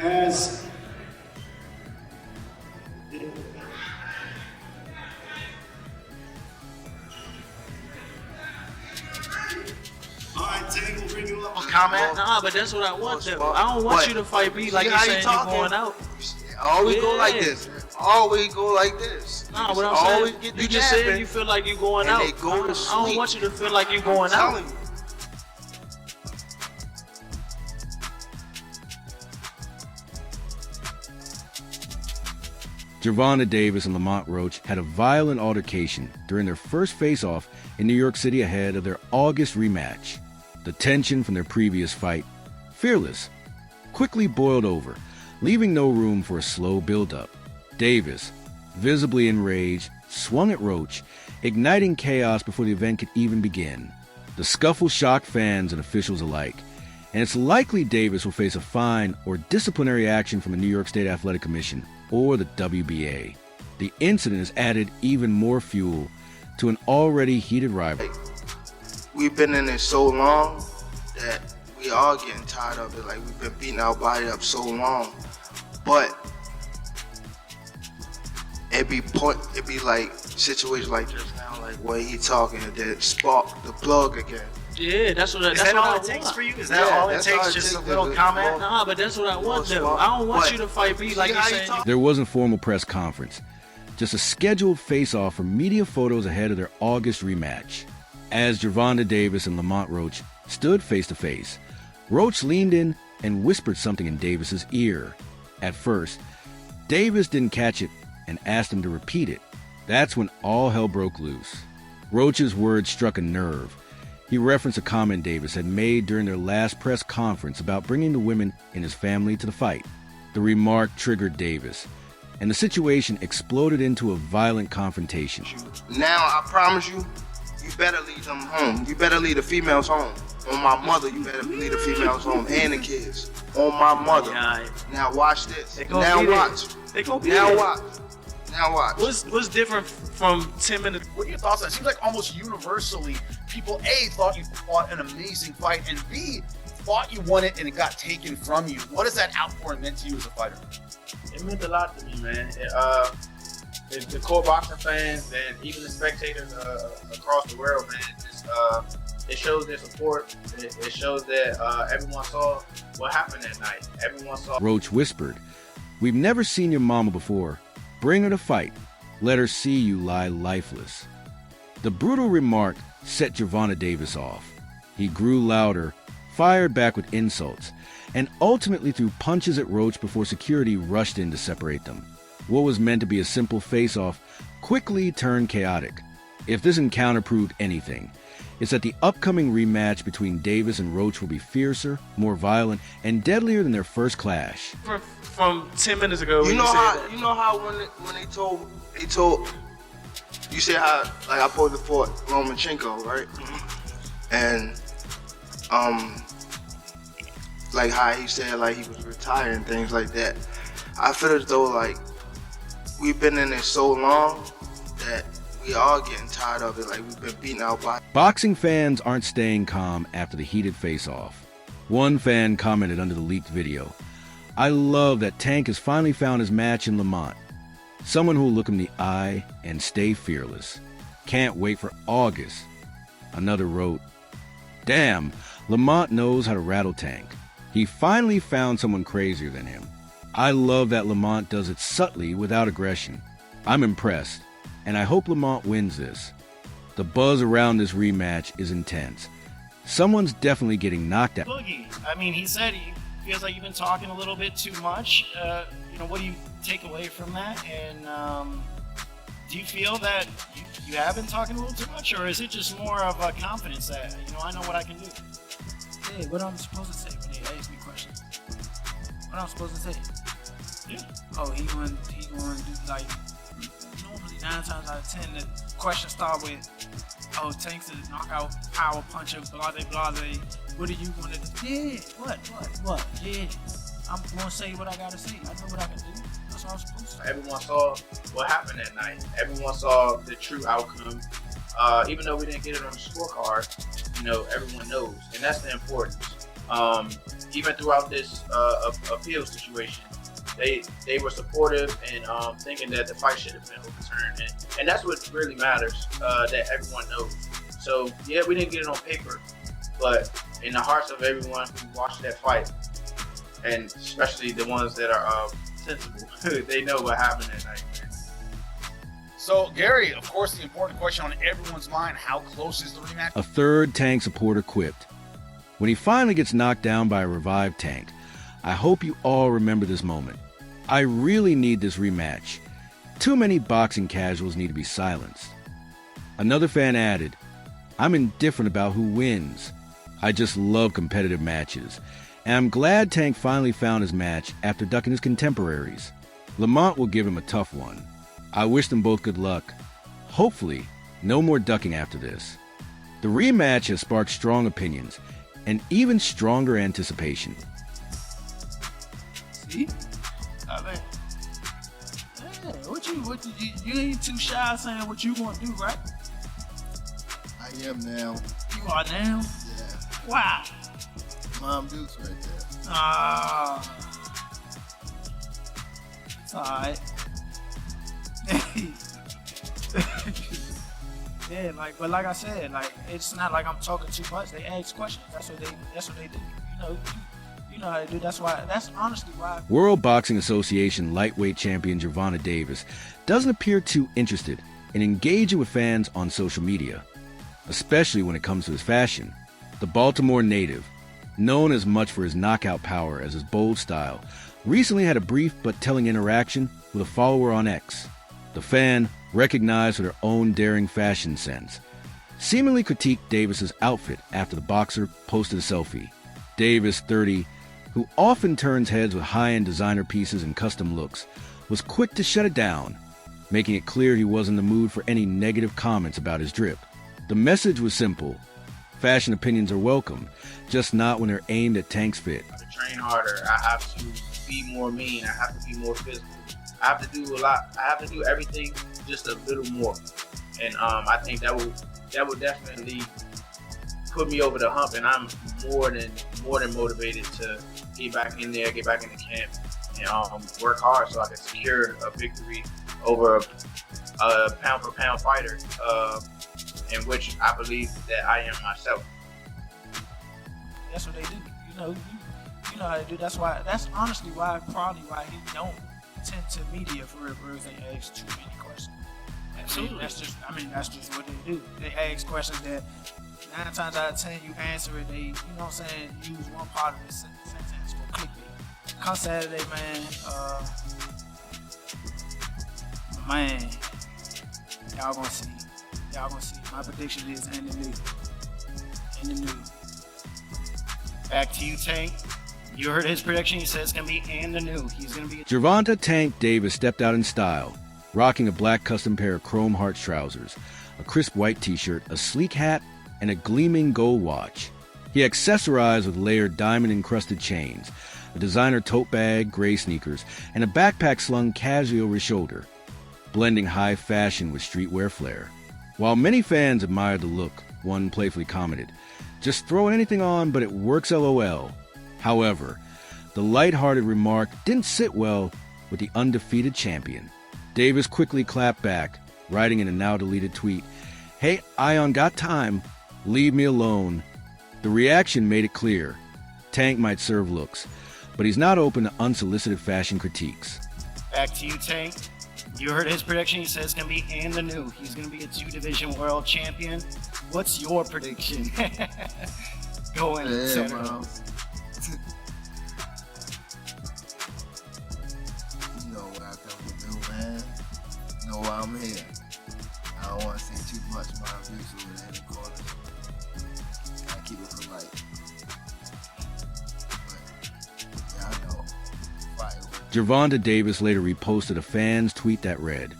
As comment? Nah, but that's what I want though. I don't want you to fight me like you're saying you're going out. Always go like this. Always go like this. Nah, what I'm saying, you just said you feel like you're going out. They go to sleep. I don't want you to feel like you're going out. Gervonta Davis and Lamont Roach had a violent altercation during their first face-off in New York City ahead of their August rematch. The tension from their previous fight, fearless, quickly boiled over, leaving no room for a slow build-up. Davis, visibly enraged, swung at Roach, igniting chaos before the event could even begin. The scuffle shocked fans and officials alike, and it's likely Davis will face a fine or disciplinary action from the New York State Athletic Commission or the WBA. The incident has added even more fuel to an already heated rivalry. We've been in it so long that we are getting tired of it. Like, we've been beating our body up so long, but it be like situations like this now, like where he talking, that spark the plug again. Yeah, that's what I want. Is that all it takes for you? Is that all it takes? Just a little comment? Nah, but that's what I want though. I don't want you to fight me like you're saying. There wasn't a formal press conference, just a scheduled face-off for media photos ahead of their August rematch. As Gervonta Davis and Lamont Roach stood face-to-face, Roach leaned in and whispered something in Davis's ear. At first, Davis didn't catch it and asked him to repeat it. That's when all hell broke loose. Roach's words struck a nerve. He referenced a comment Davis had made during their last press conference about bringing the women in his family to the fight. The remark triggered Davis, and the situation exploded into a violent confrontation. Now, I promise you, you better leave them home. You better leave the females home. On my mother, you better leave the females home and the kids. On my mother. Now watch this. Now watch. Now watch. Now watch. What's different from 10 minutes? What are your thoughts on it? It seems like almost universally, people A, thought you fought an amazing fight, and B, thought you won it and it got taken from you. What does that outpouring meant to you as a fighter? It meant a lot to me, man. The core boxing fans and even the spectators across the world, man, it shows their support. It shows that everyone saw what happened that night. Everyone saw. Roach whispered, "We've never seen your mama before. Bring her to fight. Let her see you lie lifeless." The brutal remark set Gervonta Davis off. He grew louder, fired back with insults, and ultimately threw punches at Roach before security rushed in to separate them. What was meant to be a simple face-off quickly turned chaotic. If this encounter proved anything, it's that the upcoming rematch between Davis and Roach will be fiercer, more violent, and deadlier than their first clash. From 10 minutes ago, you know how when they told you said how like I posed for Lomachenko, right? And like how he said like he was retired and things like that. I feel as though like we've been in it so long that we are getting tired of it. Like, we've been beating our body. Boxing fans aren't staying calm after the heated face-off. One fan commented under the leaked video, "I love that Tank has finally found his match in Lamont. Someone who will look him in the eye and stay fearless. Can't wait for August." Another wrote, "Damn, Lamont knows how to rattle Tank. He finally found someone crazier than him. I love that Lamont does it subtly without aggression. I'm impressed, and I hope Lamont wins this." The buzz around this rematch is intense. Someone's definitely getting knocked out. Boogie, I mean, he said he feels like you've been talking a little bit too much. What do you take away from that? And do you feel that you have been talking a little too much, or is it just more of a confidence that, I know what I can do? Hey, what I'm supposed to say when they ask me questions? What I'm supposed to say? Yeah. Oh, he going to do like, normally 9 times out of 10, the questions start with, oh, Tank's a knockout power puncher, blase, blase. What are you going to do? Yeah, what? Yeah, I'm going to say what I got to say. I know what I can do. That's what I'm supposed to. Everyone saw what happened that night. Everyone saw the true outcome. Even though we didn't get it on the scorecard, everyone knows. And that's the importance. even throughout this appeal situation, they were supportive and thinking that the fight should have been overturned, and that's what really matters, that everyone knows. So yeah, we didn't get it on paper, but in the hearts of everyone who watched that fight, and especially the ones that are sensible, they know what happened that night, man. So, Gary, of course, the important question on everyone's mind, how close is the rematch? A third Tank supporter quipped, "When he finally gets knocked down by a revived Tank, I hope you all remember this moment. I really need this rematch. Too many boxing casuals need to be silenced." Another fan added, "I'm indifferent about who wins. I just love competitive matches. And I'm glad Tank finally found his match after ducking his contemporaries. Lamont will give him a tough one. I wish them both good luck. Hopefully, no more ducking after this." The rematch has sparked strong opinions and even stronger anticipation. See? I mean, hey, you ain't too shy saying what you gonna do, right? I am now. You are now? Yeah. Wow. Mom Dukes right there. It's alright. Yeah, but like I said, it's not like I'm talking too much. They ask questions. That's what they do. You know how they do. That's honestly why. World Boxing Association lightweight champion Gervonta Davis doesn't appear too interested in engaging with fans on social media, especially when it comes to his fashion. The Baltimore native, known as much for his knockout power as his bold style, recently had a brief but telling interaction with a follower on X. The fan, recognized for their own daring fashion sense, seemingly critiqued Davis's outfit after the boxer posted a selfie. Davis, 30, who often turns heads with high-end designer pieces and custom looks, was quick to shut it down, making it clear he wasn't in the mood for any negative comments about his drip. The message was simple: fashion opinions are welcome, just not when they're aimed at Tank's fit. I have to train harder. I have to be more mean. I have to be more physical. I have to do a lot. I have to do everything just a little more. And I think that will definitely put me over the hump. And I'm more than motivated to get back in there, get back in the camp, and work hard so I can secure a victory over a pound for pound fighter, in which I believe that I am myself. That's what they do. You know how they do. That's honestly why he don't tend to media for real. They ask too many questions. Absolutely. That's just what they do. They ask questions that 9 times out of 10 you answer it. They, you know what I'm saying, use one part of the sentence for clickbait. Come Saturday, man, y'all gonna see. My prediction is in the new. Back to you, Tank. You heard his prediction. He says it's going to be and the new. He's going to be... Gervonta Tank Davis stepped out in style, rocking a black custom pair of chrome hearts trousers, a crisp white t-shirt, a sleek hat, and a gleaming gold watch. He accessorized with layered diamond-encrusted chains, a designer tote bag, gray sneakers, and a backpack slung casually over his shoulder, blending high fashion with streetwear flair. While many fans admired the look, one playfully commented, "Just throwing anything on, but it works LOL." However, the lighthearted remark didn't sit well with the undefeated champion. Davis quickly clapped back, writing in a now-deleted tweet, "Hey, Ion got time. Leave me alone." The reaction made it clear. Tank might serve looks, but he's not open to unsolicited fashion critiques. Back to you, Tank. You heard his prediction. He says it's going to be and the new. He's going to be a 2-division world champion. What's your prediction? Going Saturday. You know what I come to do, man. You know why I'm here. I don't want to say too much. My views over in the corner. I keep it polite. But yeah, I know. Fire. Gervonta Davis later reposted a fan's tweet that read,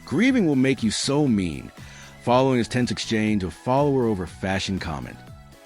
"Grieving will make you so mean," following his tense exchange of follower over fashion comment.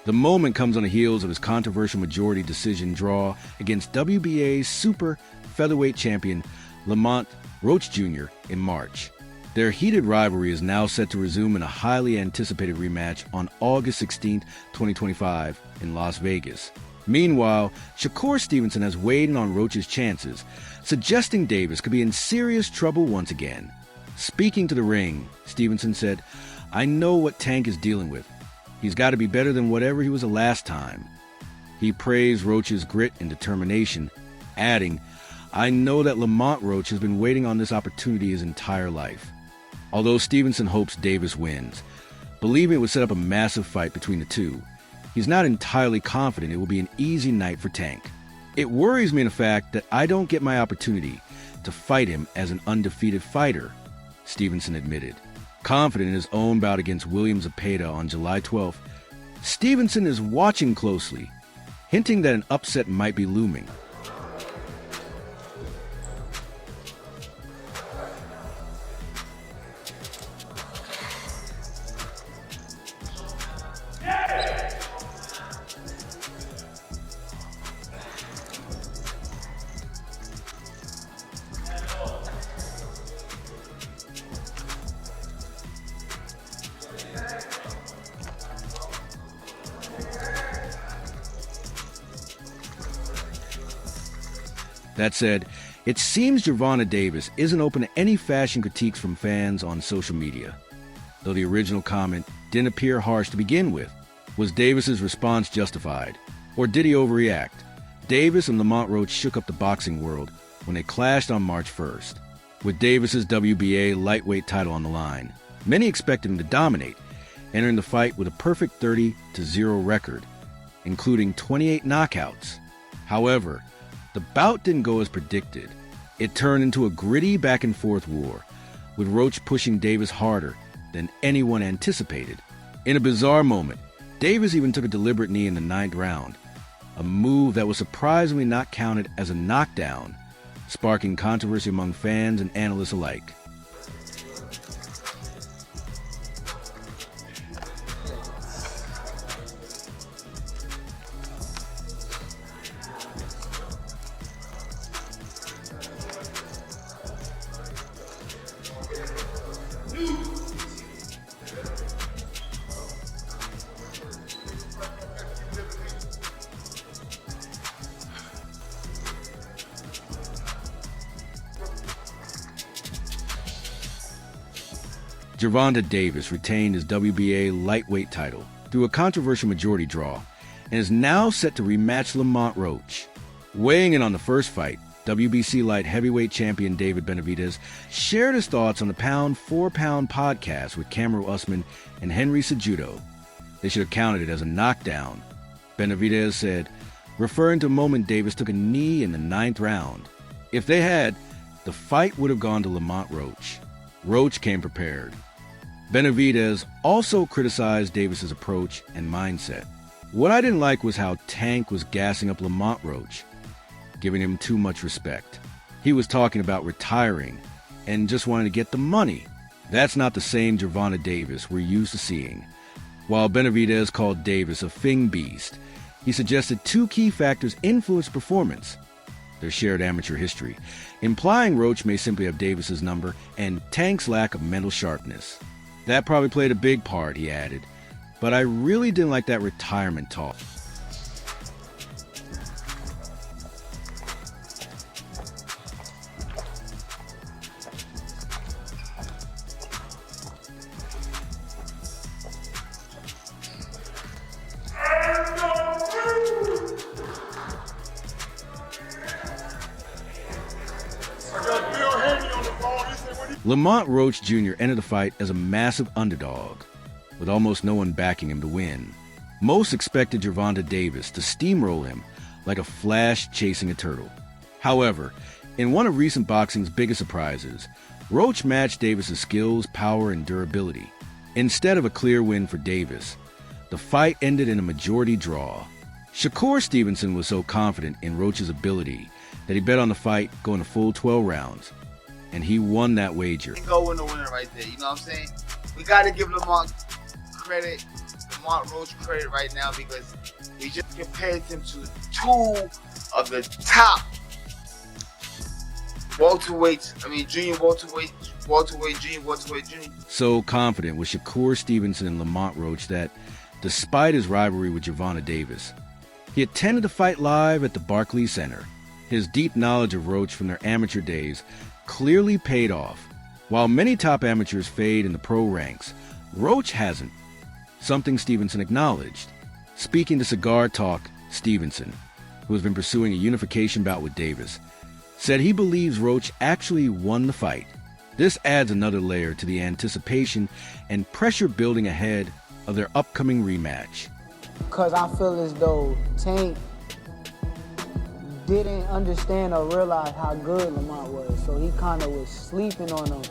The moment comes on the heels of his controversial majority decision draw against WBA's super featherweight champion Lamont Roach Jr. in March. Their heated rivalry is now set to resume in a highly anticipated rematch on August 16, 2025 in Las Vegas. Meanwhile, Shakur Stevenson has weighed in on Roach's chances, suggesting Davis could be in serious trouble once again. Speaking to the ring, Stevenson said, "I know what Tank is dealing with. He's got to be better than whatever he was the last time." He praised Roach's grit and determination, adding, "I know that Lamont Roach has been waiting on this opportunity his entire life." Although Stevenson hopes Davis wins, believing it would set up a massive fight between the two, he's not entirely confident it will be an easy night for Tank. "It worries me in the fact that I don't get my opportunity to fight him as an undefeated fighter," Stevenson admitted. Confident in his own bout against William Zepeda on July 12th, Stevenson is watching closely, hinting that an upset might be looming. That said, it seems Gervonta Davis isn't open to any fashion critiques from fans on social media. Though the original comment didn't appear harsh to begin with, was Davis's response justified? Or did he overreact? Davis and Lamont Roach shook up the boxing world when they clashed on March 1st. With Davis's WBA lightweight title on the line, many expected him to dominate, entering the fight with a perfect 30-0 record, including 28 knockouts. However, the bout didn't go as predicted. It turned into a gritty back-and-forth war, with Roach pushing Davis harder than anyone anticipated. In a bizarre moment, Davis even took a deliberate knee in the 9th round, a move that was surprisingly not counted as a knockdown, sparking controversy among fans and analysts alike. Gervonta Davis retained his WBA lightweight title through a controversial majority draw and is now set to rematch Lamont Roach. Weighing in on the first fight, WBC light heavyweight champion David Benavidez shared his thoughts on the Pound for Pound podcast with Kamaru Usman and Henry Cejudo. They should have counted it as a knockdown. Benavidez said, referring to a moment Davis took a knee in the 9th round. If they had, the fight would have gone to Lamont Roach. Roach came prepared. Benavidez also criticized Davis's approach and mindset. What I didn't like was how Tank was gassing up Lamont Roach, giving him too much respect. He was talking about retiring and just wanting to get the money. That's not the same Gervonta Davis we're used to seeing. While Benavidez called Davis a fing beast, he suggested two key factors influenced performance: their shared amateur history, implying Roach may simply have Davis's number, and Tank's lack of mental sharpness. That probably played a big part, he added, but I really didn't like that retirement talk. Lamont Roach Jr. entered the fight as a massive underdog, with almost no one backing him to win. Most expected Gervonta Davis to steamroll him like a flash chasing a turtle. However, in one of recent boxing's biggest surprises, Roach matched Davis's skills, power, and durability. Instead of a clear win for Davis, the fight ended in a majority draw. Shakur Stevenson was so confident in Roach's ability that he bet on the fight going a full 12 rounds. And he won that wager. Go win the winner right there, you know what I'm saying? We got to give Lamont Roach credit right now, because we just compared him to two of the top junior welterweight. So confident was Shakur Stevenson and Lamont Roach that, despite his rivalry with Gervonta Davis, He attended the fight live at the Barclays Center. His deep knowledge of Roach from their amateur days clearly paid off. While many top amateurs fade in the pro ranks, Roach hasn't, something Stevenson acknowledged. Speaking to Cigar Talk, Stevenson, who has been pursuing a unification bout with Davis, said he believes Roach actually won the fight. This adds another layer to the anticipation and pressure building ahead of their upcoming rematch. Because I feel as though Tank didn't understand or realize how good Lamont was, so he kind of was sleeping on him.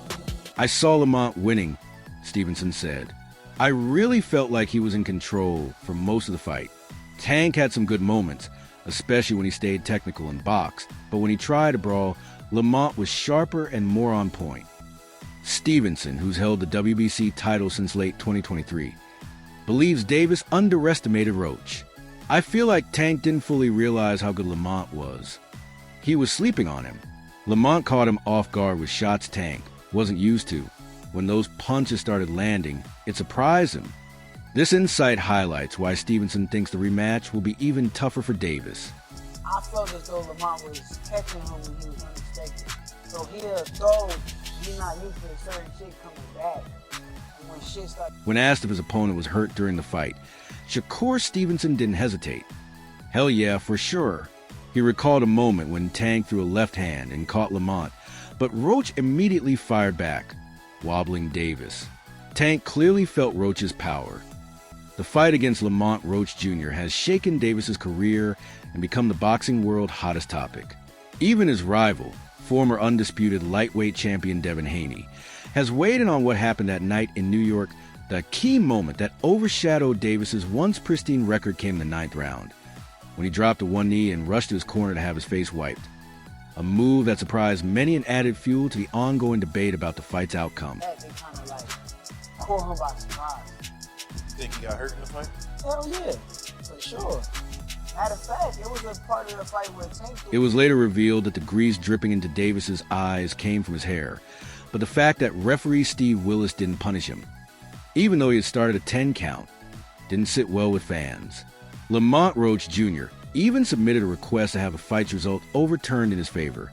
I saw Lamont winning, Stevenson said. I really felt like he was in control for most of the fight. Tank had some good moments, especially when he stayed technical and boxed, but when he tried to brawl, Lamont was sharper and more on point. Stevenson, who's held the WBC title since late 2023, believes Davis underestimated Roach. I feel like Tank didn't fully realize how good Lamont was. He was sleeping on him. Lamont caught him off guard with shots Tank wasn't used to. When those punches started landing, it surprised him. This insight highlights why Stevenson thinks the rematch will be even tougher for Davis. I felt as though Lamont was catching him when he was unexpected. So he'll throw, he's not used to a certain shit coming back. When asked if his opponent was hurt during the fight, Shakur Stevenson didn't hesitate. Hell yeah, for sure. He recalled a moment when Tank threw a left hand and caught Lamont, but Roach immediately fired back, wobbling Davis. Tank clearly felt Roach's power. The fight against Lamont Roach Jr. has shaken Davis's career and become the boxing world's hottest topic. Even his rival, former undisputed lightweight champion Devin Haney, has weighed in on what happened that night in New York. The key moment that overshadowed Davis's once pristine record came in the 9th round, when he dropped to one knee and rushed to his corner to have his face wiped. A move that surprised many and added fuel to the ongoing debate about the fight's outcome. They kind of like caught him by surprise. You think he got hurt in the fight? Hell yeah, for sure. Matter of fact, it was a part of the fight where Tank... It was later revealed that the grease dripping into Davis's eyes came from his hair, but the fact that referee Steve Willis didn't punish him, even though he had started a 10 count, didn't sit well with fans. Lamont Roach Jr. even submitted a request to have the fight's result overturned in his favor.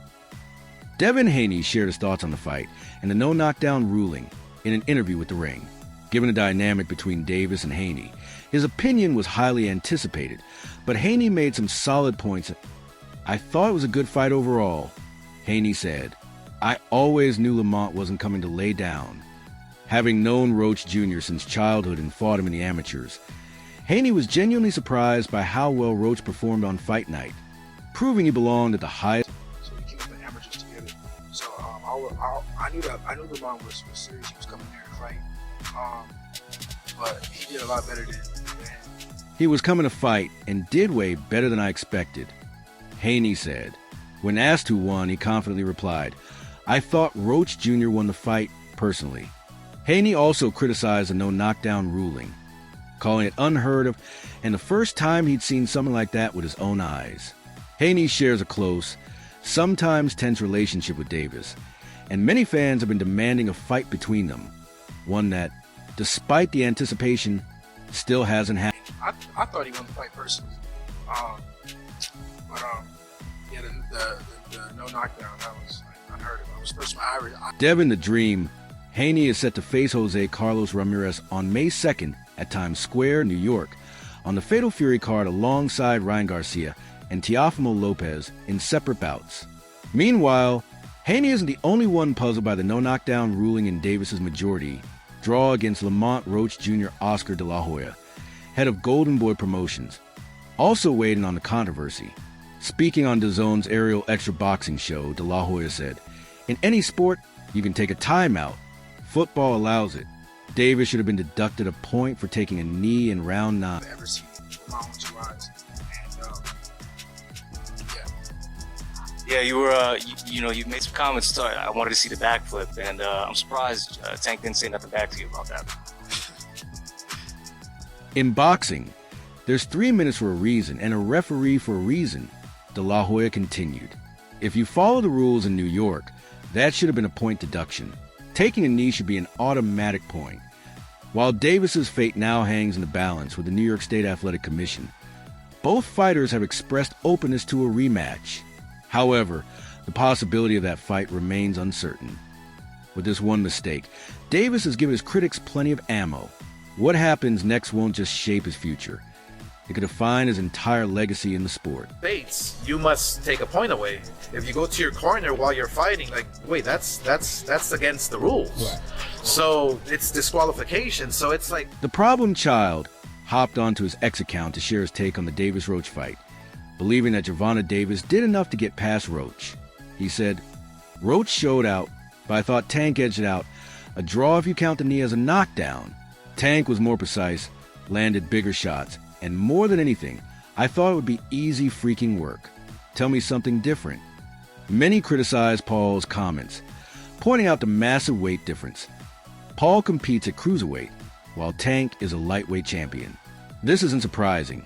Devin Haney shared his thoughts on the fight and the no-knockdown ruling in an interview with The Ring. Given the dynamic between Davis and Haney, his opinion was highly anticipated, but Haney made some solid points. I thought it was a good fight overall, Haney said. I always knew Lamont wasn't coming to lay down. Having known Roach Jr. since childhood and fought him in the amateurs, Haney was genuinely surprised by how well Roach performed on fight night, proving he belonged at the highest. So we came up the amateurs together. So I knew Lamont was serious. He was coming there to fight. But he did a lot better than He was coming to fight and did way better than I expected, Haney said. When asked who won, he confidently replied, I thought Roach Jr. won the fight personally. Haney also criticized the no-knockdown ruling, calling it unheard of and the first time he'd seen something like that with his own eyes. Haney shares a close, sometimes tense relationship with Davis, and many fans have been demanding a fight between them, one that, despite the anticipation, still hasn't happened. I thought he won the fight personally. Yeah, the no knockdown, that was unheard of. It was first my Devin the Dream, Haney is set to face Jose Carlos Ramirez on May 2nd at Times Square, New York, on the Fatal Fury card alongside Ryan Garcia and Teofimo Lopez in separate bouts. Meanwhile, Haney isn't the only one puzzled by the no-knockdown ruling in Davis's majority draw against Lamont Roach Jr. Oscar De La Hoya, head of Golden Boy Promotions, also weighed in on the controversy. Speaking on DAZN's Aerial Extra Boxing show, De La Hoya said, in any sport, you can take a timeout. Football allows it. Davis should have been deducted a point for taking a knee in round 9. Ever seen Lamont with 2 eyes. And, yeah, you were, you made some comments. So I wanted to see the backflip, and I'm surprised Tank didn't say nothing back to you about that. In boxing, there's 3 minutes for a reason and a referee for a reason, De La Hoya continued. If you follow the rules in New York, that should have been a point deduction. Taking a knee should be an automatic point. While Davis's fate now hangs in the balance with the New York State Athletic Commission, both fighters have expressed openness to a rematch. However, the possibility of that fight remains uncertain. With this one mistake, Davis has given his critics plenty of ammo. What happens next won't just shape his future. It could define his entire legacy in the sport. Bates, you must take a point away. If you go to your corner while you're fighting, like, wait, that's against the rules. Right. So it's disqualification. So it's like the problem child hopped onto his X account to share his take on the Davis-Roach fight, believing that Gervonta Davis did enough to get past Roach. He said, "Roach showed out, but I thought Tank edged it out. A draw if you count the knee as a knockdown. Tank was more precise, landed bigger shots, and more than anything, I thought it would be easy freaking work. Tell me something different." Many criticized Paul's comments, pointing out the massive weight difference. Paul competes at cruiserweight, while Tank is a lightweight champion. This isn't surprising,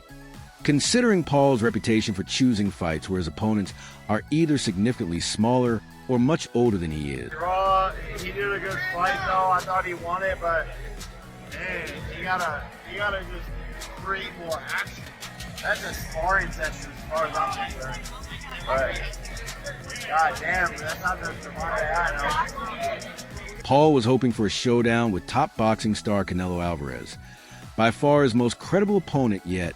considering Paul's reputation for choosing fights where his opponents are either significantly smaller or much older than he is. He did a good fight though. I thought he won it, but man, you gotta just create more action. That's a sparring session as far as I'm concerned. But god damn, that's not the Gervonta I know. Paul was hoping for a showdown with top boxing star Canelo Alvarez, by far his most credible opponent yet.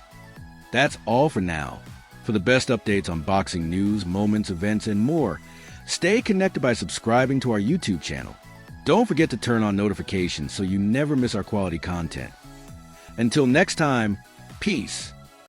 That's all for now. For the best updates on boxing news, moments, events, and more, stay connected by subscribing to our YouTube channel. Don't forget to turn on notifications so you never miss our quality content. Until next time, peace.